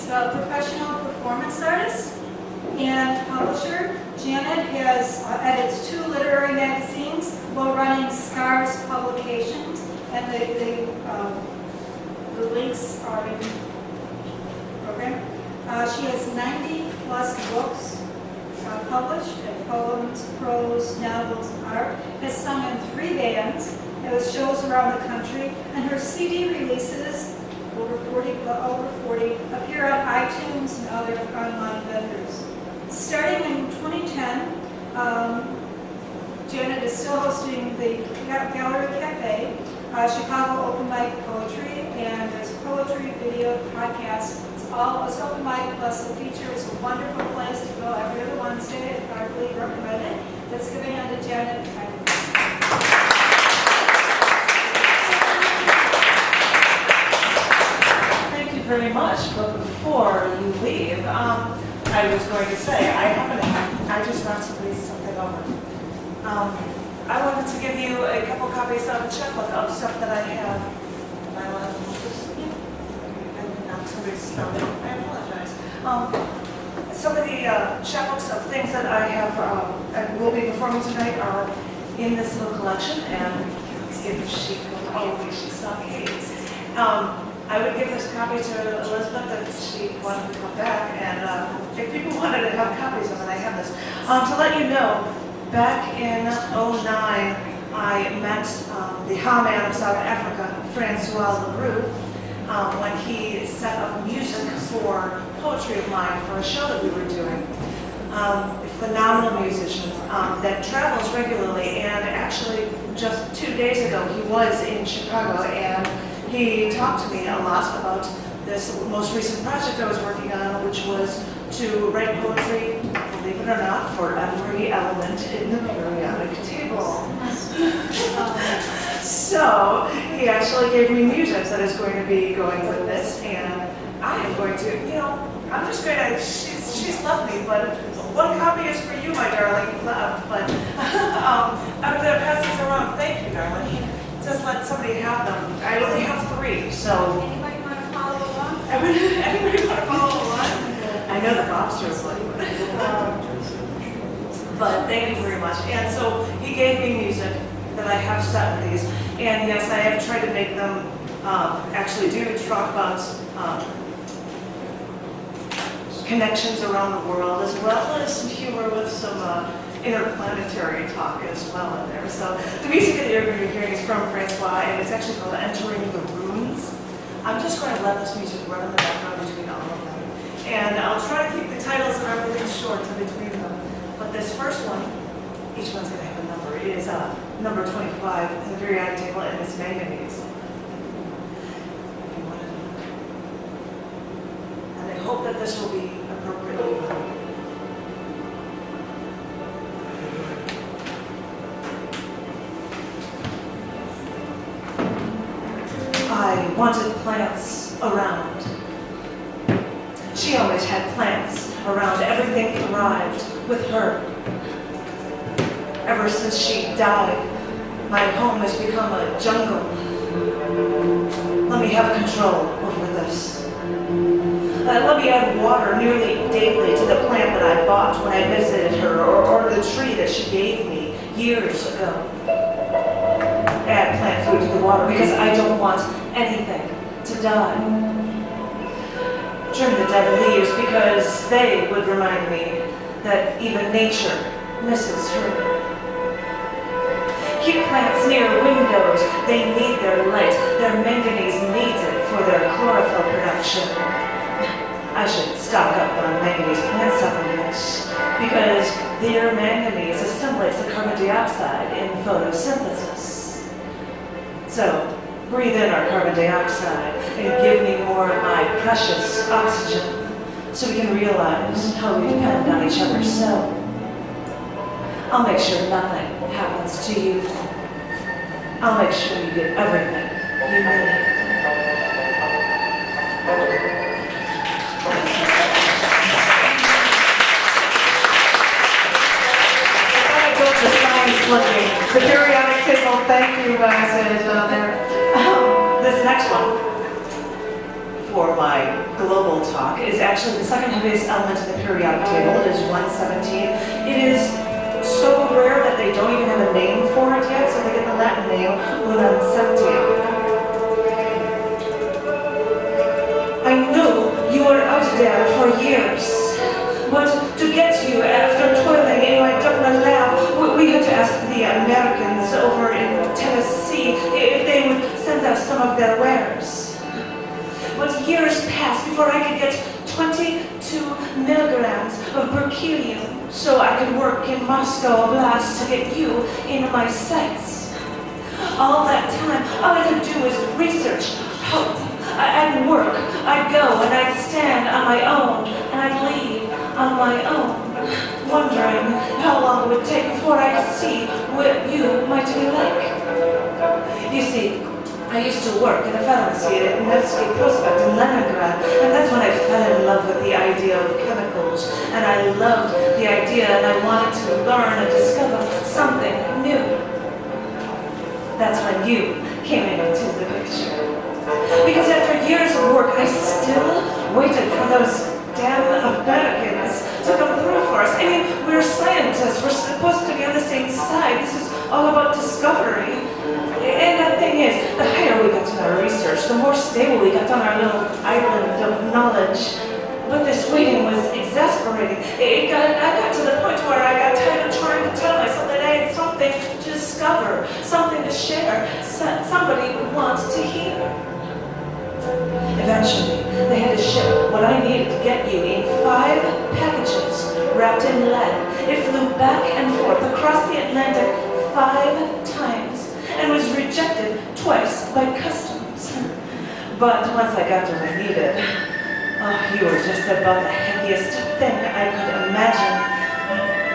She's a professional performance artist and publisher. Janet has edits 2 literary magazines while running Scars Publications, and the links are in the program. She has 90 plus books published, poems, prose, novels, art, has sung in 3 bands, has shows around the country, and her CD releases, over 40, appear on iTunes and other online vendors. Starting in 2010, Janet is still hosting the Gallery Cafe, Chicago Open Mic Poetry, and there's poetry, video, podcast. It's open mic plus the feature. It's a wonderful place to go every other Wednesday. I really recommend it. Let's give a hand to Janet. Thank you very much. But before you leave, I was going to say, I just brought something over. I wanted to give you a couple copies of a checkbook of stuff that I have. I apologize. Some of the chapbooks of things that I have and will be performing tonight are in this little collection, and if she could, she saw Kate. I would give this copy to Elizabeth if she wanted to come back, and if people wanted to have copies of it, I have this. To let you know, back in '09, I met the man of South Africa, Francois Leroux, when he set up music for poetry of mine for a show that we were doing. A phenomenal musician that travels regularly, and actually just 2 days ago he was in Chicago, and he talked to me a lot about this most recent project I was working on, which was to write poetry, believe it or not, for every element in the periodic table. So he actually gave me music that is going to be going with this, and I am going to, I'm just going to, she's left me, but one copy is for you, my darling, left, but I'm going to pass these around. Thank you, darling. Just let somebody have them. I only have 3, so. Anybody want to follow along? Anybody want to follow along? I know the Bobsters like but thank you very much. And so he gave me music that I have set in these. And yes, I have tried to make them actually talk about connections around the world, as well as some humor with some interplanetary talk as well in there. So the music that you're going to be hearing is from Francois, and it's actually called Entering the Runes. I'm just going to let this music run in the background between all of them. And I'll try to keep the titles and everything short in between them. But this first one, each one's going to have a number. It is number 25 in the periodic table, and it's manganese. And I hope that this will be appropriately done. I wanted plants around. She always had plants around. Everything thrived with her. Ever since she died, my home has become a jungle. Let me have control over this. Let me add water nearly daily to the plant that I bought when I visited her, or the tree that she gave me years ago. Add plant food to the water because I don't want anything to die. Trim the dead leaves because they would remind me that even nature misses her. Keep plants near windows. They need their light. Their manganese needs it for their chlorophyll production. I should stock up on manganese plant supplements because their manganese assimilates the carbon dioxide in photosynthesis. So, breathe in our carbon dioxide and give me more of my precious oxygen so we can realize how we depend on each other so. I'll make sure nothing happens to you. I'll make sure you get everything you need. Looking. The periodic table, thank you, message on there. This next one, for my global talk is actually the second heaviest element in the periodic table. It is 117. It is so rare that they don't even have a name for it yet, so they get the Latin name 117. I know you were out there for years, but to get you after toiling in my Dublin lab, we had to ask the Americans over in Tennessee if they would send us some of their wares. But years passed before I could get 22 milligrams of berkelium so I could work in Moscow Oblast to get you into my sights. All that time, all I could do was research, hope. I'd work, I'd go, and I'd stand on my own, and I'd leave on my own, wondering how long it would take before I'd see what you might be like. You see, I used to work in a pharmacy at Nevsky Prospect in Leningrad, and that's when I fell in love with the idea of chemicals, and I loved the idea, and I wanted to learn and discover something new. That's when you came into the picture. Because after years of work, I still waited for those damn Americans to come through for us. I mean, we're scientists, we're supposed to be on the same side. This is all about discovery. And the thing is, the higher we got in our research, the more stable we got on our little island of knowledge. But this waiting was exasperating. I got to the point where I got tired of trying to tell myself that I had something to discover, something to share, somebody would want to hear. Eventually, they had to ship what I needed to get you in 5 packages wrapped in lead. It flew back and forth across the Atlantic 5 times and was rejected twice by customs. But once I got what I needed, you were just about the heaviest thing I could imagine.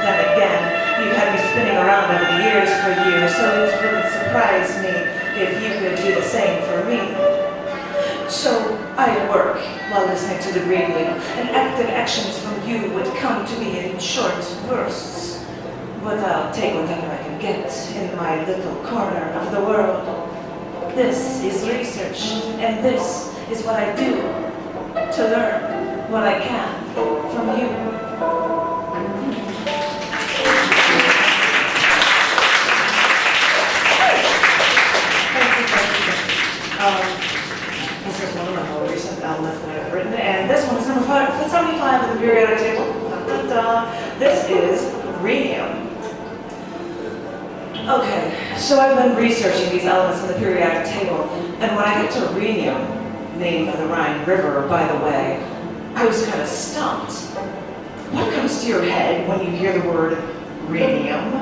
Then again, you had me spinning around over the years for you, so it wouldn't surprise me if you could do the same for me. So I'd work while listening to the radio, and active actions from you would come to me in short bursts. But I'll take whatever I can get in my little corner of the world. This is research, and this is what I do to learn what I can from you. This is one of my more recent elements that I've written, and this one is number 75 in the periodic table. This is rhenium. Okay, so I've been researching these elements in the periodic table, and when I get to rhenium, named for the Rhine River, by the way, I was kind of stumped. What comes to your head when you hear the word rhenium?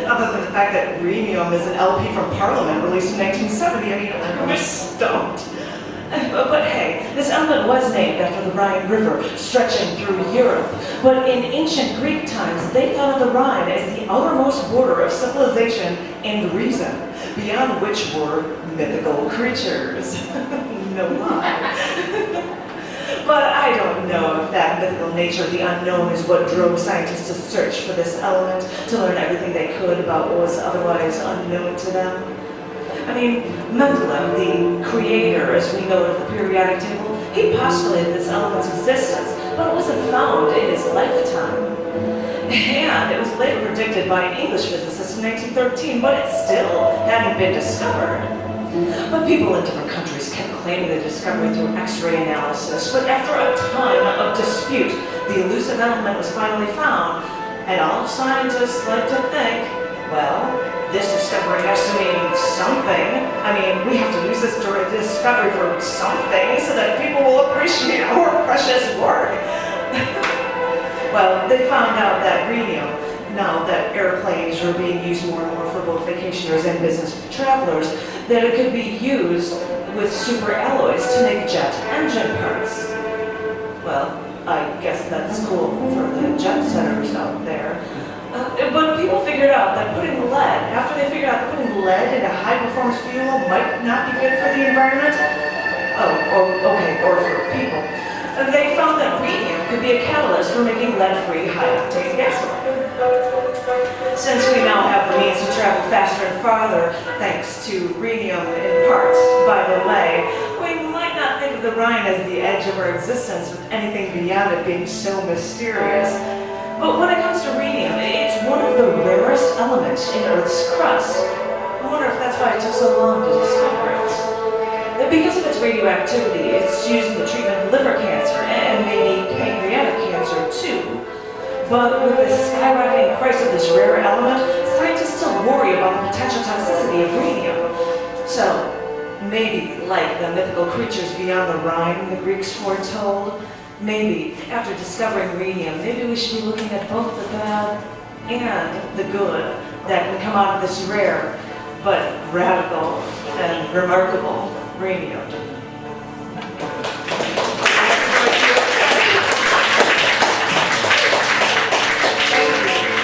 Other than the fact that rhenium is an LP from Parliament released in 1970, I mean, I was stumped. But hey, this element was named after the Rhine River, stretching through Europe. But in ancient Greek times, they thought of the Rhine as the outermost border of civilization and reason, beyond which were mythical creatures. No lie. But I don't know if that mythical nature of the unknown is what drove scientists to search for this element, to learn everything they could about what was otherwise unknown to them. I mean, Mendeleev, the creator, as we know of the periodic table, he postulated this element's existence, but it wasn't found in his lifetime. And it was later predicted by an English physicist in 1913, but it still hadn't been discovered. But people in different countries kept claiming the discovery through X-ray analysis, but after a ton of dispute, the elusive element was finally found, and all scientists like to think, well, this discovery has to mean something. I mean, we have to use this discovery for something so that people will appreciate our precious work. Well, they found out that rhenium, now that airplanes are being used more and more for both vacationers and business travelers, that it could be used with super alloys to make jet engine parts. Well, I guess that's cool for the jet setters out there. But people figured out that putting lead, after they figured out that putting lead in a high-performance fuel might not be good for the environment, or for people, they found that rhenium could be a catalyst for making lead-free high-octane gasoline. Since we now have the means to travel faster and farther, thanks to rhenium in part, by the way, we might not think of the Rhine as the edge of our existence, with anything beyond it being so mysterious. But when it comes to rhenium, it's one of the rarest elements in Earth's crust. I wonder if that's why it took so long to discover it. And because of its radioactivity, it's used in the treatment of liver cancer and maybe pancreatic cancer too. But with the skyrocketing price of this rare element, scientists still worry about the potential toxicity of rhenium. So, maybe, like the mythical creatures beyond the Rhine the Greeks foretold, maybe, after discovering rhenium, maybe we should be looking at both the bad and the good that can come out of this rare, but radical and remarkable rhenium.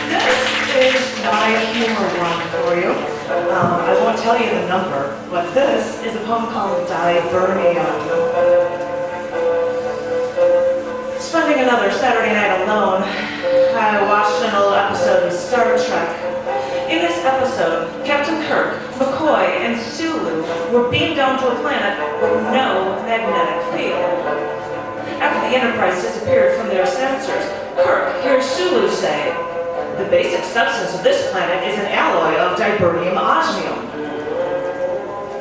This is my humor one for you. I won't tell you the number, but this is a poem called Dibernium. Spending another Saturday night alone, I watched an old episode of Star Trek. In this episode, Captain Kirk, McCoy, and Sulu were beamed down to a planet with no magnetic field. After the Enterprise disappeared from their sensors, Kirk hears Sulu say, "The basic substance of this planet is an alloy of dibernium osmium."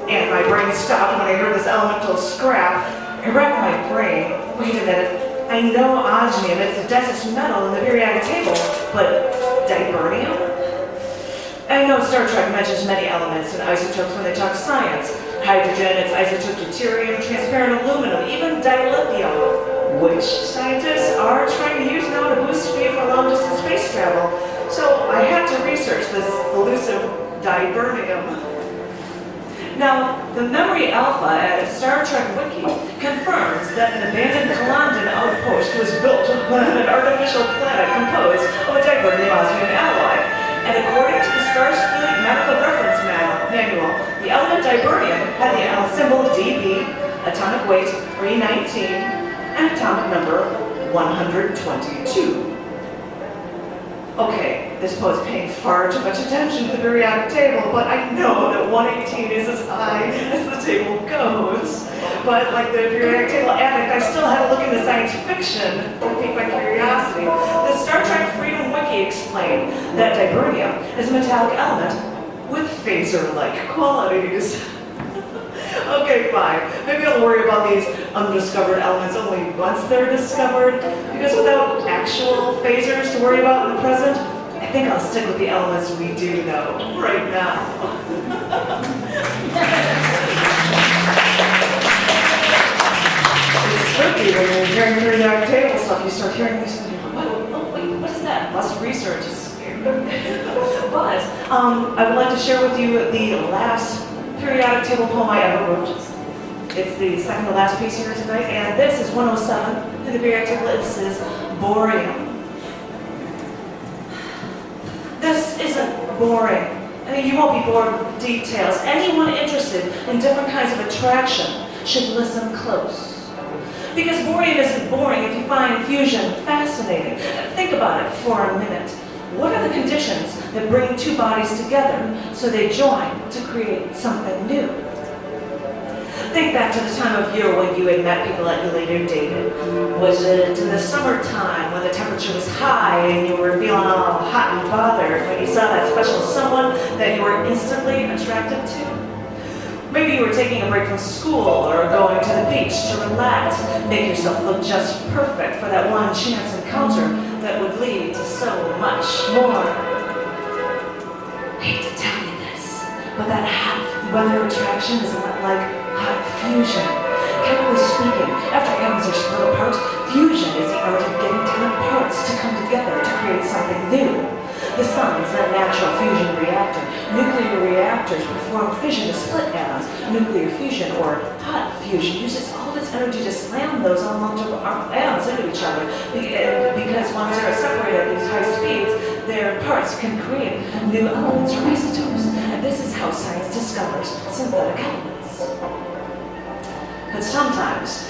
And my brain stopped when I heard this elemental scrap. I racked my brain. Wait a minute. I know osmium is the densest metal in the periodic table, but dibernium? I know Star Trek mentions many elements and isotopes when they talk science. Hydrogen, its isotope deuterium, transparent aluminum, even dilithium, which scientists are trying to use now to boost speed for long-distance space travel. So I had to research this elusive dibernium. Now, the Memory Alpha at Star Trek Wiki confirms that an abandoned Kalandan outpost was built on an artificial planet composed of a dibernium osmium alloy. And according to the Starfleet Medical Reference Manual, the element dibernium had the symbol DB, atomic weight 319, and atomic number 122. Okay, this poet's paying far too much attention to the periodic table, but I know that 118 is as high as the table goes. But like the periodic table addict, I still had to look into science fiction to pique my curiosity. The Star Trek Freedom Wiki explained that dibernium is a metallic element with phaser-like qualities. Okay, fine. Maybe I'll worry about these undiscovered elements only once they're discovered, because without actual phasers to worry about in the present, I think I'll stick with the elements we do know right now. It's spooky when you're hearing periodic table stuff, you start hearing these things, what? Oh, wait, what is that? Lots of research is scary. But I would like to share with you the last periodic table poem I ever wrote. It's the second to last piece here tonight, and this is 107 in the periodic table. This is Boreum. This isn't boring. I mean, you won't be bored with details. Anyone interested in different kinds of attraction should listen close. Because boreum isn't boring if you find fusion fascinating. Think about it for a minute. What are the conditions that bring two bodies together so they join to create something new? Think back to the time of year when you had met people that you later dated. Was it in the summertime when the temperature was high and you were feeling all hot and bothered when you saw that special someone that you were instantly attracted to? Maybe you were taking a break from school or going to the beach to relax, make yourself look just perfect for that one chance encounter that would lead to so much more. I hate to tell you this, but that hot weather attraction is a lot like hot fusion. Chemically speaking, after atoms are split apart, fusion is the art of getting different parts to come together to create something new. The sun's a natural fusion reactor. Nuclear reactors perform fission to split atoms. Nuclear fusion, or hot fusion, uses all of its energy to slam those unlike atoms into each other. Because once they're separated at these high speeds, their parts can create new elements or isotopes. And this is how science discovers synthetic elements. But sometimes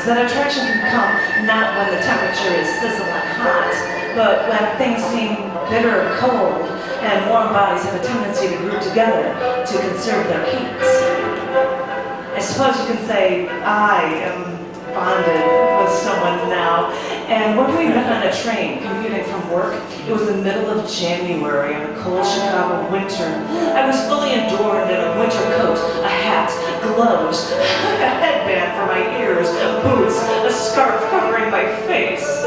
that attraction can come not when the temperature is sizzling hot, but when things seem bitter cold and warm bodies have a tendency to group together to conserve their heat. I suppose you can say I am bonded with someone now. And when we met on a train commuting from work, it was the middle of January in a cold Chicago winter. I was fully adorned in a winter coat, a hat, gloves, a headband for my ears, boots, a scarf covering my face.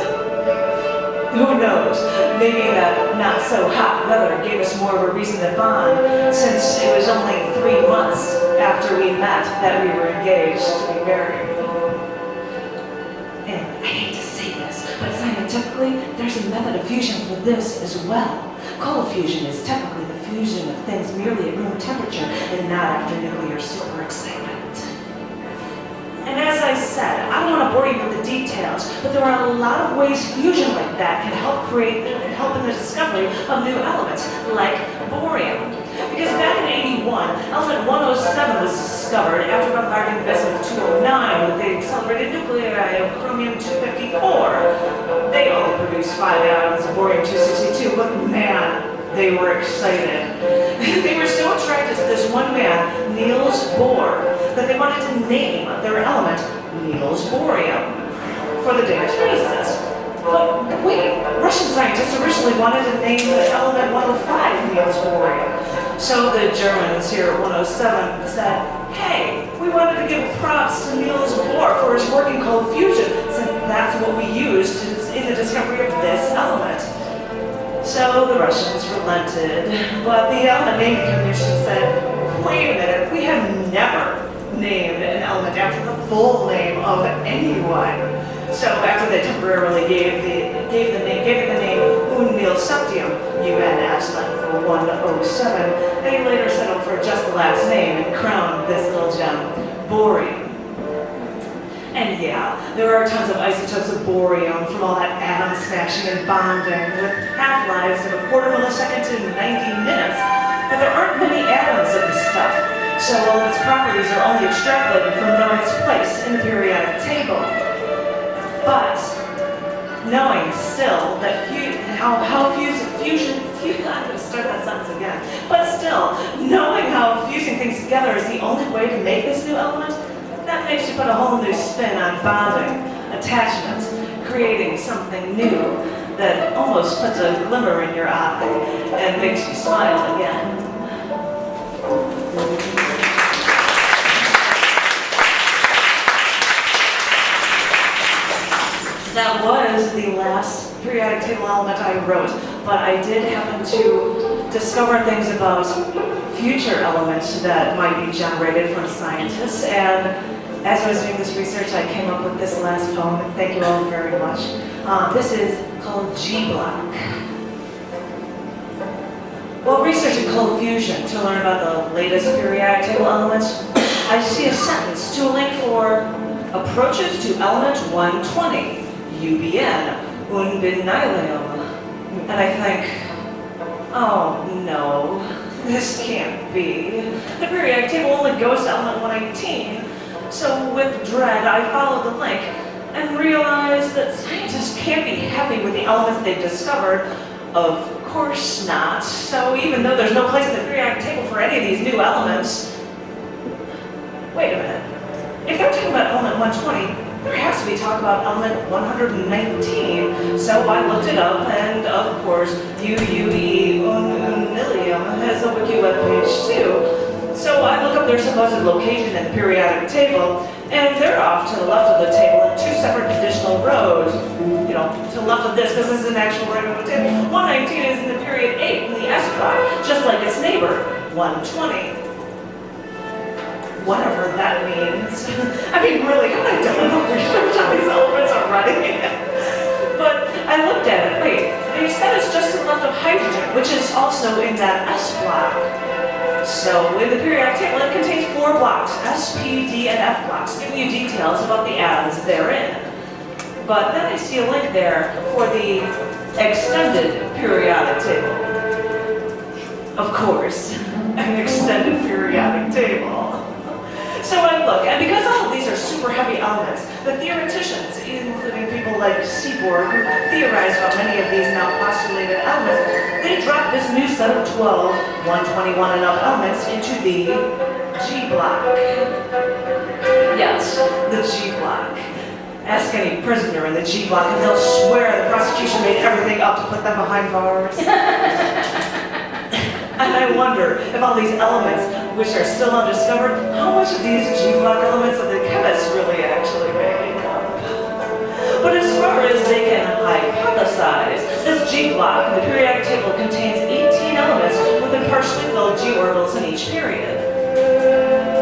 Who knows, maybe that not so hot weather gave us more of a reason to bond, since it was only 3 months after we met that we were engaged to be married. And I hate to say this, but scientifically, there's a method of fusion for this as well. Cold fusion is technically the fusion of things merely at room temperature and not after nuclear super excitement. And as I said, I don't want to bore you with the details, but there are a lot of ways fusion like that can help in the discovery of new elements, like borium. Because back in '81, element 107 was discovered after bombarding bismuth 209 with the accelerated nuclei of chromium-254. They only produced 5 atoms of borium-262, but man, they were excited. They were so attracted to this one man, Niels Bohr, that they wanted to name their element Niels Bohrium for the Danish physicist. But wait, Russian scientists originally wanted to name the element 105 Niels Bohrium. So the Germans here at 107 said, hey, we wanted to give props to Niels Bohr for his work in cold fusion, since that's what we used in the discovery of this element. So the Russians relented, but the element naming commission said, wait a minute, we have never named an element after the full name of anyone. So after they temporarily gave it the name Unmilseptium, UNS, for 107, they later settled for just the last name and crowned this little gem Bohrium. And yeah, there are tons of isotopes of borium from all that atom smashing and bonding with half-lives of a quarter millisecond to 90 minutes. But there aren't many atoms of this stuff, so all its properties are only extrapolated from knowing its place in the periodic table. But knowing still that I'm going to start that sentence again. But still, knowing how fusing things together is the only way to make this new element, that makes you put a whole new spin on bonding, attachment, creating something new that almost puts a glimmer in your eye and makes you smile again. That was the last periodic table element I wrote, but I did happen to discover things about future elements that might be generated from scientists, and as I was doing this research, I came up with this last poem. Thank you all very much. This is called G-Block. While researching cold fusion to learn about the latest periodic table elements, I see a sentence to a link for approaches to element 120, UBN, Unbinyllium. And I think, oh no, this can't be. The periodic table only goes to element 118. So with dread, I followed the link and realized that scientists can't be happy with the elements they've discovered. Of course not. So even though there's no place in the periodic table for any of these new elements, wait a minute. If they're talking about element 120, there has to be talk about element 119. So I looked it up, and of course, UUE Unillium has a wiki webpage too. So I look up their supposed location in the periodic table, and they're off to the left of the table in 2 separate conditional rows. You know, to the left of this, because this is an actual regular table. 119 is in the period 8 in the S block, just like its neighbor, 120. Whatever that means. I mean, really, have I done enough research on these elements already? But I looked at it, wait, they said it's just to the left of hydrogen, which is also in that S block. So in the periodic table, it contains 4 blocks, S, P, D, and F blocks, giving you details about the atoms therein. But then I see a link there for the extended periodic table. Of course, an extended periodic table. So I look, and because all of these are super heavy elements, the theoreticians, including people like Seaborg, who theorize about many of these now postulated elements, they drop this new set of 12 121 and up elements into the G block. Yes, the G block. Ask any prisoner in the G block and they'll swear the prosecution made everything up to put them behind bars. And I wonder if all these elements, which are still undiscovered, how much of these G block elements are the chemists really actually making up? But as far as they can hypothesize, this G block in the periodic table contains 18 elements with partially filled G orbitals in each period.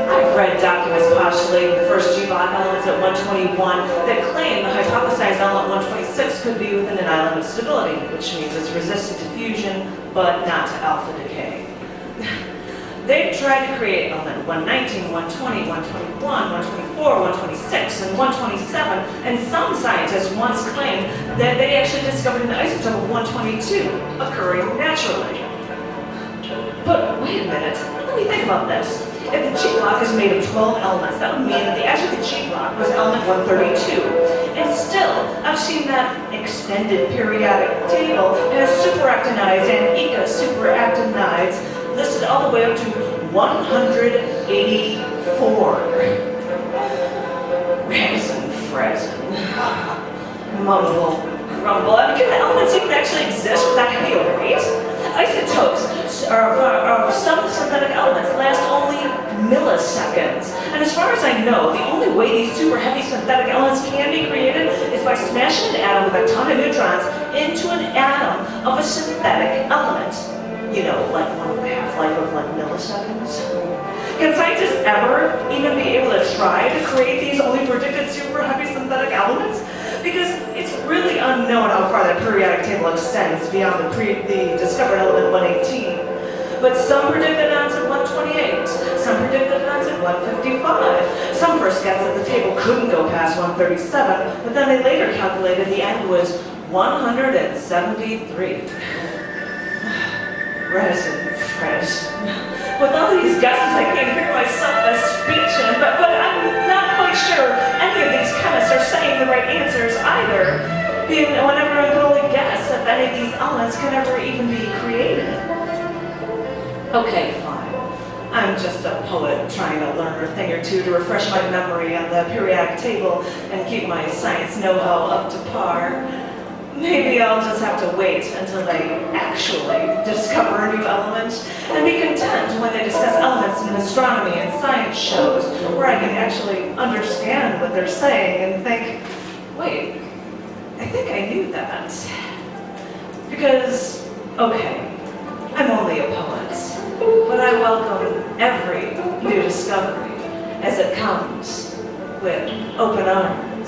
I've read documents postulating the first G block elements at 121 that claim the hypothesized element 126 could be within an island of stability, which means it's resistant to fusion, but not to alpha decay. They've tried to create element 119, 120, 121, 124, 126, and 127, and some scientists once claimed that they actually discovered an isotope of 122 occurring naturally. But wait a minute, let me think about this. If the G block is made of 12 elements, that would mean that the edge of the G block was element 132. And still, I've seen that extended periodic table has superactinides and eco-superactinides listed all the way up to 184. Resin, frozen. Mumble, grumble. I mean, can the elements even actually exist with that heavy a weight? Isotopes of some synthetic elements last only milliseconds. And as far as I know, the only way these super heavy synthetic elements can be created is by smashing an atom with a ton of neutrons into an atom of a synthetic element. You know, like one with a half-life of like milliseconds. Can scientists ever even be able to try to create these only predicted super heavy synthetic elements? Because it's really unknown how far that periodic table extends beyond the discovered element 118. But some predicted amounts at 128, some predicted amounts at 155. Some first guessed that the table couldn't go past 137, but then they later calculated the end was 173. Resin, fresh. With all these guesses, I can't hear myself as speeching, but I'm not quite sure any of these chemists are saying the right answers either. Being whenever I can only guess if any of these elements can ever even be created. Okay, fine. I'm just a poet trying to learn a thing or two to refresh my memory on the periodic table and keep my science know-how up to par. Maybe I'll just have to wait until they actually discover a new element and be content when they discuss elements in astronomy and science shows where I can actually understand what they're saying and think, wait, I think I knew that. Because, okay, I'm only a poet, but I welcome every new discovery as it comes with open arms.